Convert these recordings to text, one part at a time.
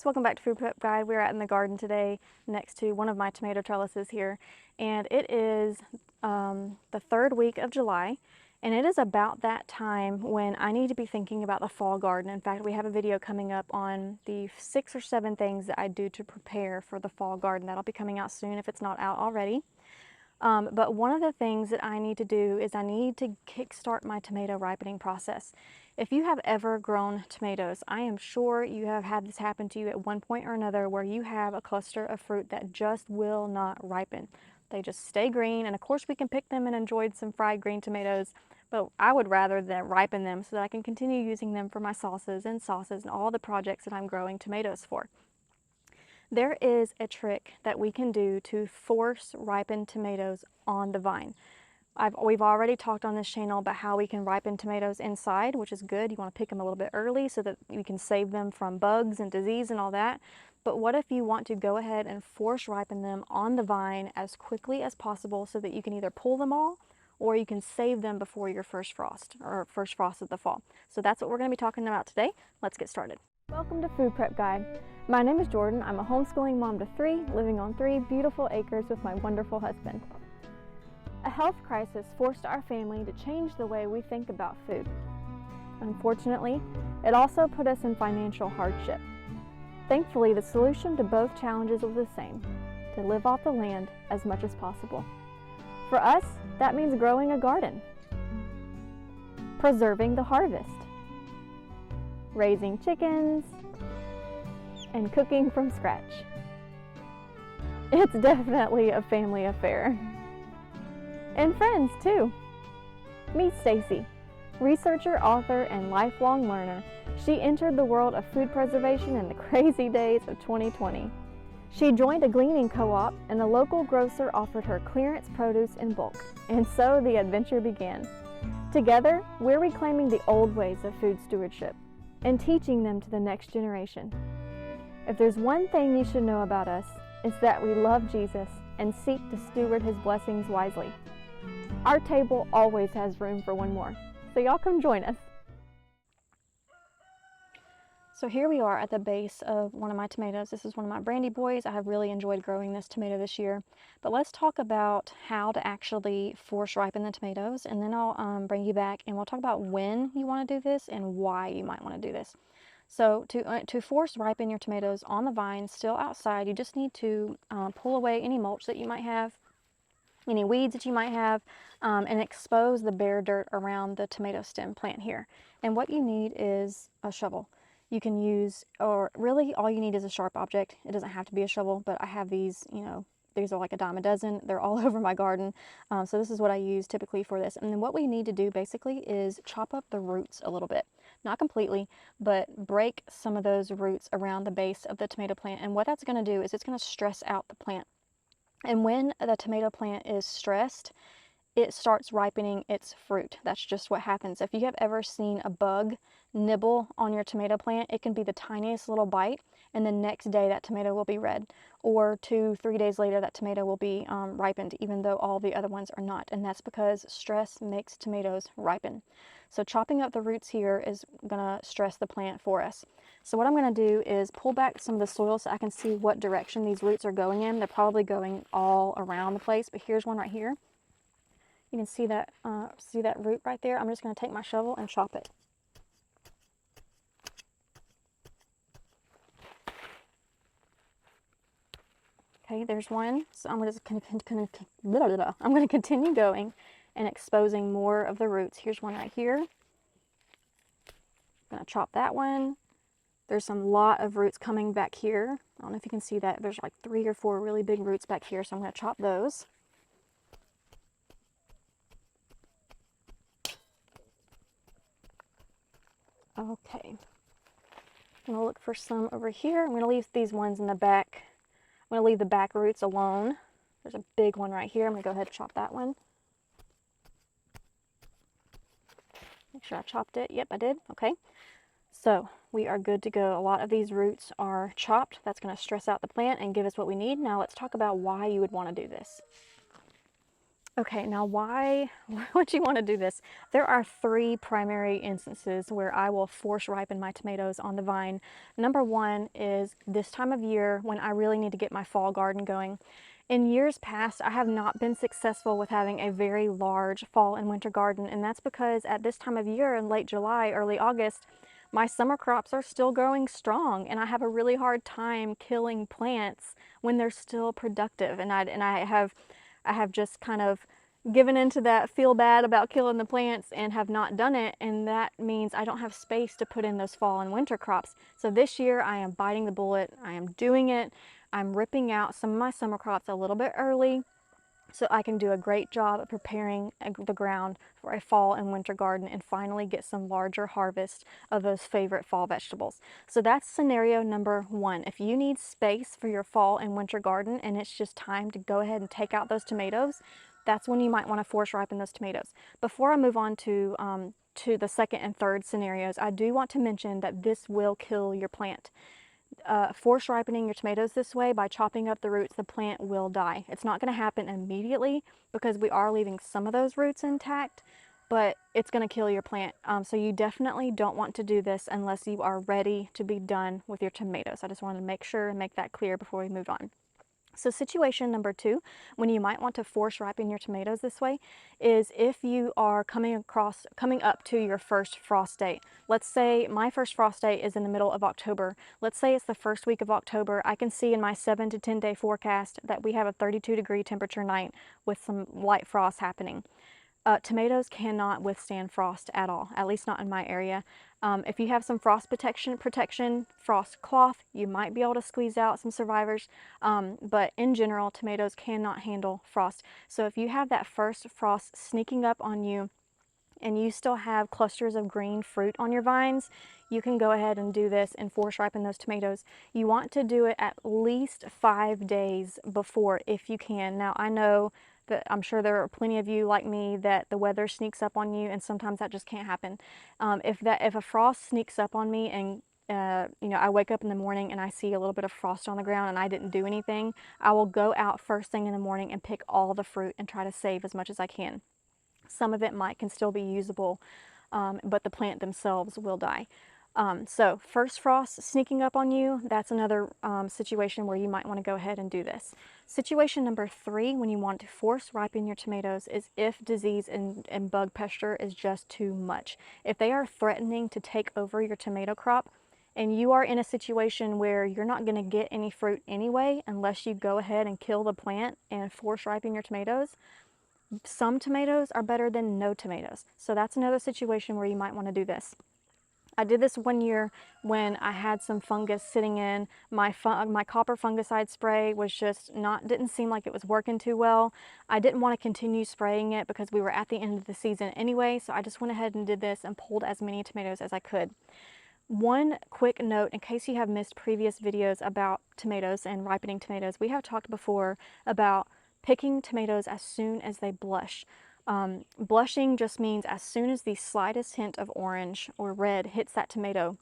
welcome back to Food Prep Guide. We're out in the garden today next to one of my tomato trellises here, and it is the third week of July, and it is about that time when I need to be thinking about the fall garden. In fact, we have a video coming up on the 6 or 7 things that I do to prepare for the fall garden. That'll be coming out soon if it's not out already. But one of the things that I need to do is I need to kickstart my tomato ripening process. If you have ever grown tomatoes, I am sure you have had this happen to you at one point or another where you have a cluster of fruit that just will not ripen. They just stay green, and of course we can pick them and enjoy some fried green tomatoes, but I would rather than ripen them so that I can continue using them for my sauces and all the projects that I'm growing tomatoes for. There is a trick that we can do to force ripen tomatoes on the vine. We've already talked on this channel about how we can ripen tomatoes inside, which is good. You want to pick them a little bit early so that you can save them from bugs and disease and all that. But what if you want to go ahead and force ripen them on the vine as quickly as possible so that you can either pull them all or you can save them before your first frost of the fall. So that's what we're going to be talking about today. Let's get started. Welcome to Food Prep Guide. My name is Jordan. I'm a homeschooling mom to 3, living on 3 beautiful acres with my wonderful husband. A health crisis forced our family to change the way we think about food. Unfortunately, it also put us in financial hardship. Thankfully, the solution to both challenges was the same: to live off the land as much as possible. For us, that means growing a garden, preserving the harvest, raising chickens, and cooking from scratch. It's definitely a family affair. And friends too. Meet Stacy, researcher, author, and lifelong learner. She entered the world of food preservation in the crazy days of 2020. She joined a gleaning co-op, and a local grocer offered her clearance produce in bulk, and so the adventure began. Together, we're reclaiming the old ways of food stewardship and teaching them to the next generation. If there's one thing you should know about us, it's that we love Jesus and seek to steward his blessings wisely. Our table always has room for one more, so y'all come join us. So here we are at the base of one of my tomatoes. This is one of my Brandy Boys. I have really enjoyed growing this tomato this year. But let's talk about how to actually force ripen the tomatoes, and then I'll bring you back and we'll talk about when you want to do this and why you might want to do this. So to force ripen your tomatoes on the vine, still outside, you just need to pull away any mulch that you might have, any weeds that you might have, and expose the bare dirt around the tomato stem plant here. And what you need is a shovel. You can use, or really all you need is a sharp object. It doesn't have to be a shovel, but I have these, these are like a dime a dozen. They're all over my garden. So this is what I use typically for this. And then what we need to do basically is chop up the roots a little bit. Not completely, but break some of those roots around the base of the tomato plant. And what that's going to do is it's going to stress out the plant. And when the tomato plant is stressed, it starts ripening its fruit. That's just what happens. If you have ever seen a bug nibble on your tomato plant, it can be the tiniest little bite, and the next day that tomato will be red, or 2-3 days later that tomato will be ripened, even though all the other ones are not. And that's because stress makes tomatoes ripen. So chopping up the roots here is gonna stress the plant for us. So what I'm gonna do is pull back some of the soil so I can see what direction these roots are going in. They're probably going all around the place, but here's one right here. You can see that root right there. I'm just going to take my shovel and chop it. Okay, there's one. So I'm going to continue going and exposing more of the roots. Here's one right here. I'm going to chop that one. There's a lot of roots coming back here. I don't know if you can see that. There's like 3 or 4 really big roots back here, so I'm going to chop those. Okay, I'm going to look for some over here. I'm going to leave these ones in the back. I'm going to leave the back roots alone. There's a big one right here. I'm going to go ahead and chop that one. Make sure I chopped it. Yep, I did. Okay, so we are good to go. A lot of these roots are chopped. That's going to stress out the plant and give us what we need. Now let's talk about why you would want to do this. Okay, now why would you want to do this? There are three primary instances where I will force ripen my tomatoes on the vine. Number one is this time of year when I really need to get my fall garden going. In years past, I have not been successful with having a very large fall and winter garden, and that's because at this time of year in late July, early August, my summer crops are still growing strong, and I have a really hard time killing plants when they're still productive. And I have just kind of given into that feel bad about killing the plants and have not done it, and that means I don't have space to put in those fall and winter crops. So this year I am biting the bullet. I am doing it. I'm ripping out some of my summer crops a little bit early so I can do a great job of preparing the ground for a fall and winter garden and finally get some larger harvest of those favorite fall vegetables. So that's scenario number one. If you need space for your fall and winter garden and it's just time to go ahead and take out those tomatoes, that's when you might want to force ripen those tomatoes. Before I move on to the second and third scenarios, I do want to mention that this will kill your plant. Force ripening your tomatoes this way by chopping up the roots, the plant will die. It's not going to happen immediately because we are leaving some of those roots intact, but it's going to kill your plant. So you definitely don't want to do this unless you are ready to be done with your tomatoes. I just wanted to make sure and make that clear before we move on. So situation number two, when you might want to force ripen your tomatoes this way, is if you are coming up to your first frost date. Let's say my first frost date is in the middle of October. Let's say it's the first week of October. I can see in my 7 to 10 day forecast that we have a 32-degree temperature night with some light frost happening. Tomatoes cannot withstand frost at all, at least not in my area. If you have some frost protection, frost cloth, you might be able to squeeze out some survivors, but in general, tomatoes cannot handle frost. So if you have that first frost sneaking up on you and you still have clusters of green fruit on your vines, you can go ahead and do this and force ripen those tomatoes. You want to do it at least 5 days before if you can. Now I know that I'm sure there are plenty of you like me that the weather sneaks up on you and sometimes that just can't happen. If a frost sneaks up on me and I wake up in the morning and I see a little bit of frost on the ground and I didn't do anything, I will go out first thing in the morning and pick all the fruit and try to save as much as I can. Some of it can still be usable, but the plant themselves will die. So first frost sneaking up on you, that's another situation where you might want to go ahead and do this. Situation number three, when you want to force ripen your tomatoes, is if disease and bug pester is just too much. If they are threatening to take over your tomato crop, and you are in a situation where you're not going to get any fruit anyway unless you go ahead and kill the plant and force ripen your tomatoes, some tomatoes are better than no tomatoes. So that's another situation where you might want to do this. I did this one year when I had some fungus sitting in. My copper fungicide spray was just didn't seem like it was working too well. I didn't want to continue spraying it because we were at the end of the season anyway, so I just went ahead and did this and pulled as many tomatoes as I could. One quick note, in case you have missed previous videos about tomatoes and ripening tomatoes, we have talked before about picking tomatoes as soon as they blush. Blushing just means as soon as the slightest hint of orange or red hits that tomato,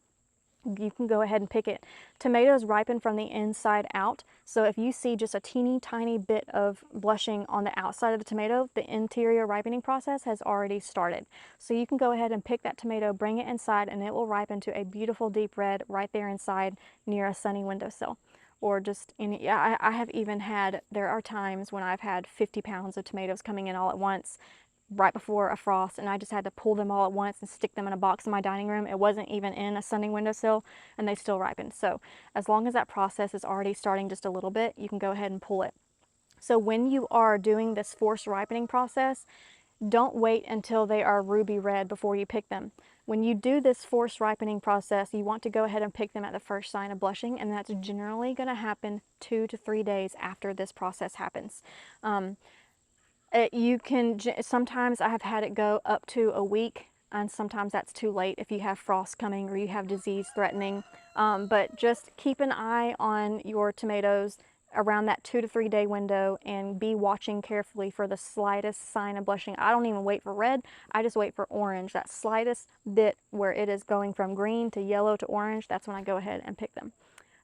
you can go ahead and pick it. Tomatoes ripen from the inside out, so if you see just a teeny tiny bit of blushing on the outside of the tomato, the interior ripening process has already started. So you can go ahead and pick that tomato, bring it inside, and it will ripen to a beautiful deep red right there inside near a sunny windowsill. Or just I have even had, there are times when I've had 50 pounds of tomatoes coming in all at once right before a frost, and I just had to pull them all at once and stick them in a box in my dining room. It wasn't even in a sunny windowsill, and they still ripened. So as long as that process is already starting just a little bit, you can go ahead and pull it. So when you are doing this forced ripening process, don't wait until they are ruby red before you pick them. When you do this forced ripening process, you want to go ahead and pick them at the first sign of blushing, and that's generally going to happen 2 to 3 days after this process happens. Sometimes I have had it go up to a week, and sometimes that's too late if you have frost coming or you have disease threatening. But just keep an eye on your tomatoes around that 2 to 3 day window and be watching carefully for the slightest sign of blushing. I don't even wait for red, I just wait for orange. That slightest bit where it is going from green to yellow to orange, that's when I go ahead and pick them.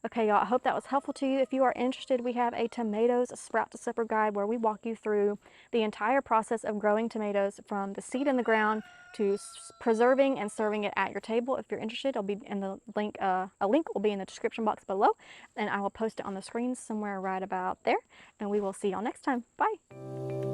Okay, y'all, I hope that was helpful to you. If you are interested, we have a tomatoes sprout to supper guide where we walk you through the entire process of growing tomatoes from the seed in the ground to preserving and serving it at your table. If you're interested, it'll be in the link. A link will be in the description box below, and I will post it on the screen somewhere right about there. And we will see y'all next time. Bye.